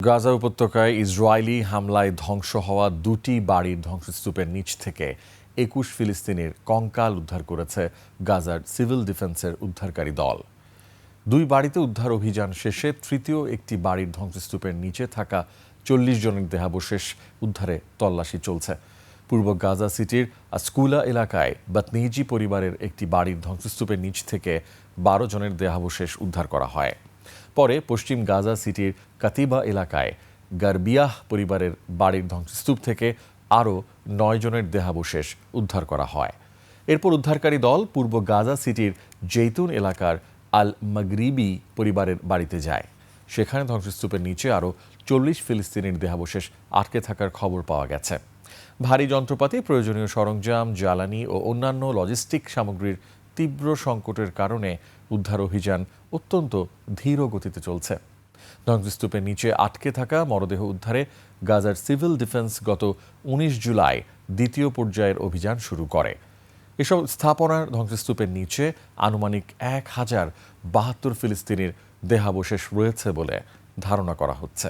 গাজা উপত্যকায় ইসরায়েলি হামলায় ধ্বংস হওয়া দুটি বাড়ির ধ্বংসস্তূপের নিচ থেকে ২১ ফিলিস্তিনির কঙ্কাল উদ্ধার করেছে গাজার সিভিল ডিফেন্সের উদ্ধারকারী দল। দুই বাড়িতে উদ্ধার অভিযান শেষে তৃতীয় একটি বাড়ির ধ্বংসস্তূপের নিচে থাকা ৪০ জনের দেহাবশেষ উদ্ধারে তল্লাশি চলছে। পূর্ব গাজা সিটির আসকুলা এলাকায় বাতনিজি পরিবারের একটি বাড়ির ধ্বংসস্তূপের নিচ থেকে ১২ জনের দেহাবশেষ উদ্ধার করা হয়। পরে পশ্চিম গাজা সিটির কাতিবা এলাকায় গারবিয়াহ পরিবারের বাড়ির ধ্বংসস্তূপ থেকে আরও ৯ জনের দেহাবশেষ উদ্ধার করা হয়। এরপর উদ্ধারকারী দল পূর্ব গাজা সিটির জৈতুন এলাকার আল মাগরিবি পরিবারের বাড়িতে যায়। সেখানে ধ্বংসস্তূপের নিচে আরও ৪০ ফিলিস্তিনির দেহাবশেষ আটকে থাকার খবর পাওয়া গেছে। ভারী যন্ত্রপাতি, প্রয়োজনীয় সরঞ্জাম, জ্বালানি ও অন্যান্য লজিস্টিক সামগ্রীর তীব্র সংকটের কারণে উদ্ধার অভিযান অত্যন্ত ধীর গতিতে চলছে। ধ্বংসস্তূপের নিচে আটকে থাকা মরদেহ উদ্ধারে গাজার সিভিল ডিফেন্স গত ১৯ জুলাই দ্বিতীয় পর্যায়ের অভিযান শুরু করে। এসব স্থাপনার ধ্বংসস্তূপের নিচে আনুমানিক ১,০৭২ ফিলিস্তিনির দেহাবশেষ রয়েছে বলে ধারণা করা হচ্ছে।